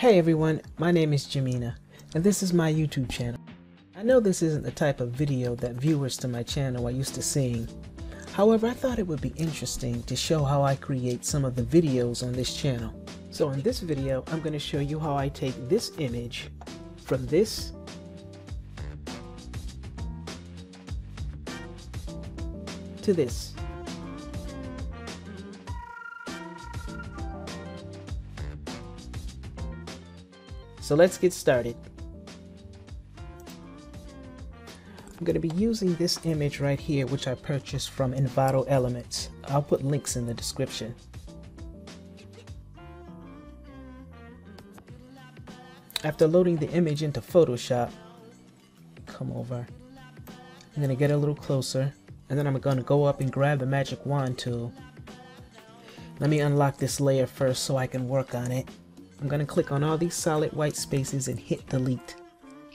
Hey everyone, my name is Jamina, and this is my YouTube channel. I know this isn't the type of video that viewers to my channel are used to seeing. However, I thought it would be interesting to show how I create some of the videos on this channel. So in this video, I'm going to show you how I take this image from this to this. So let's get started. I'm going to be using this image right here, which I purchased from Envato Elements. I'll put links in the description. After loading the image into Photoshop, come over. I'm going to get a little closer, and then I'm going to go up and grab the magic wand tool. Let me unlock this layer first so I can work on it. I'm going to click on all these solid white spaces and hit delete.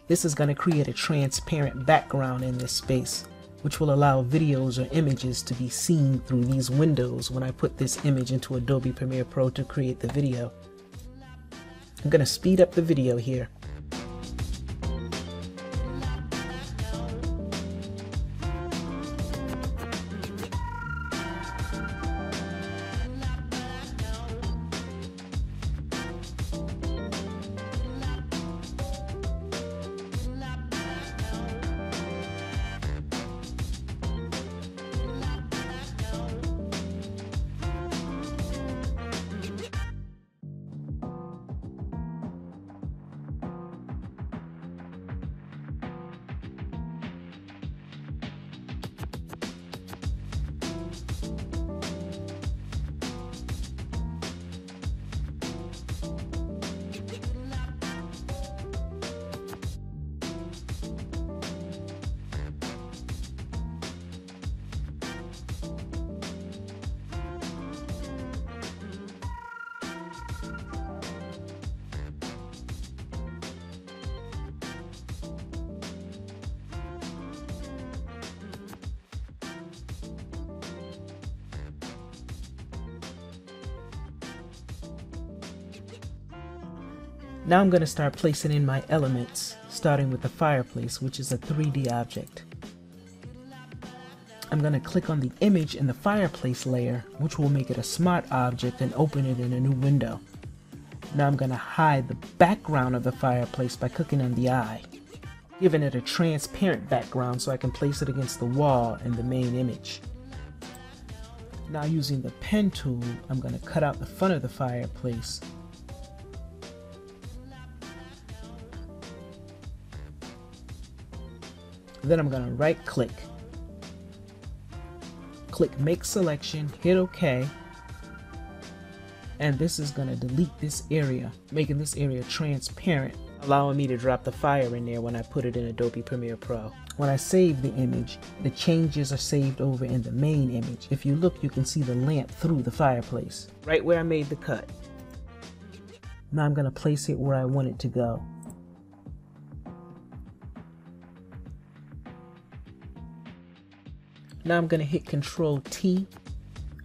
This is going to create a transparent background in this space, which will allow videos or images to be seen through these windows when I put this image into Adobe Premiere Pro to create the video. I'm going to speed up the video here. Now I'm going to start placing in my elements, starting with the fireplace, which is a 3D object. I'm going to click on the image in the fireplace layer, which will make it a smart object and open it in a new window. Now I'm going to hide the background of the fireplace by clicking on the eye, giving it a transparent background so I can place it against the wall in the main image. Now using the pen tool, I'm going to cut out the front of the fireplace. Then I'm going to right click, click make selection, hit OK, and this is going to delete this area, making this area transparent, allowing me to drop the fire in there when I put it in Adobe Premiere Pro. When I save the image, the changes are saved over in the main image. If you look, you can see the lamp through the fireplace, right where I made the cut. Now I'm going to place it where I want it to go. Now I'm going to hit Control T,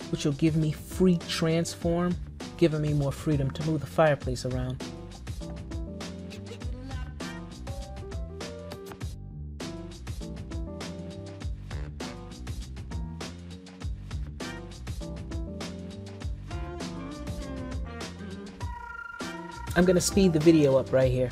which will give me free transform, giving me more freedom to move the fireplace around. I'm going to speed the video up right here.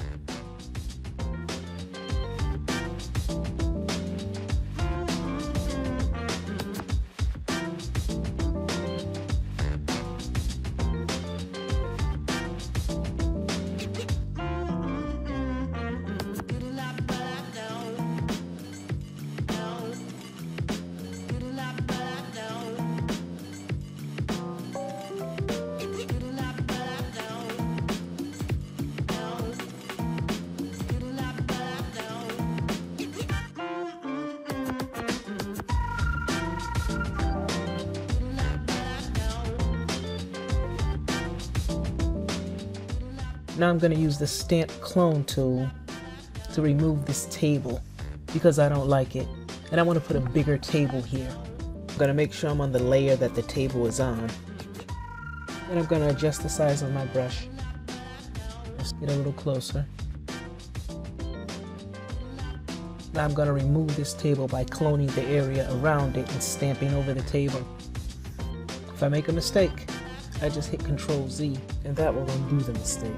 Now I'm going to use the stamp clone tool to remove this table because I don't like it, and I want to put a bigger table here. I'm going to make sure I'm on the layer that the table is on. Then I'm going to adjust the size of my brush. Let's get a little closer. Now I'm going to remove this table by cloning the area around it and stamping over the table. If I make a mistake, I just hit Ctrl Z and that will undo the mistake.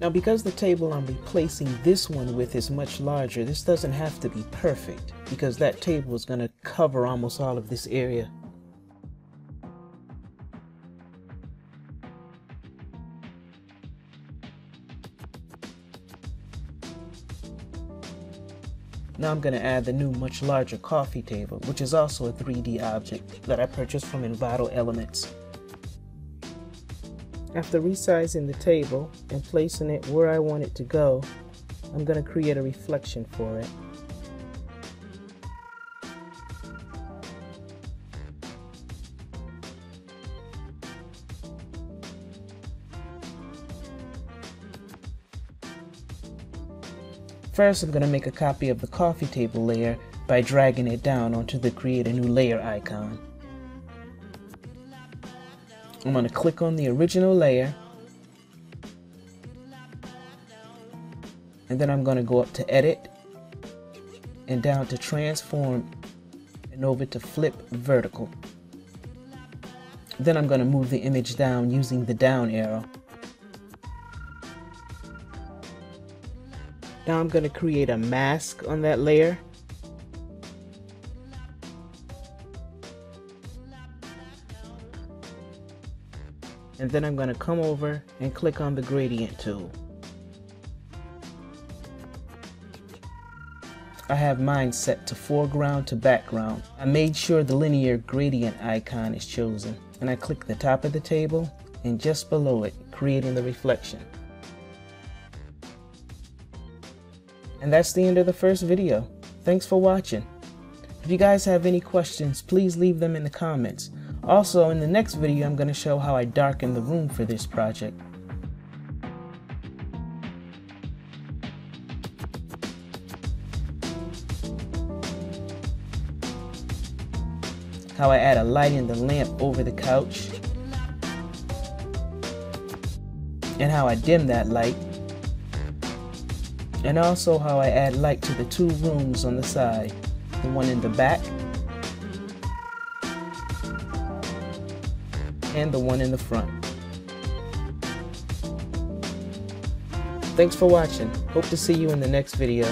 Now because the table I'm replacing this one with is much larger, this doesn't have to be perfect because that table is going to cover almost all of this area. Now I'm going to add the new much larger coffee table, which is also a 3D object that I purchased from Envato Elements. After resizing the table and placing it where I want it to go, I'm going to create a reflection for it. First, I'm going to make a copy of the coffee table layer by dragging it down onto the Create a New Layer icon. I'm going to click on the original layer, and then I'm going to go up to Edit, and down to Transform, and over to Flip Vertical. Then I'm going to move the image down using the down arrow. Now I'm going to create a mask on that layer. And then I'm going to come over and click on the gradient tool. I have mine set to foreground to background. I made sure the linear gradient icon is chosen, and I click the top of the table and just below it, creating the reflection. And that's the end of the first video. Thanks for watching. If you guys have any questions, please leave them in the comments. Also, in the next video, I'm going to show how I darken the room for this project. How I add a light in the lamp over the couch. And how I dim that light. And also how I add light to the two rooms on the side. The one in the back and the one in the front. Thanks for watching. Hope to see you in the next video.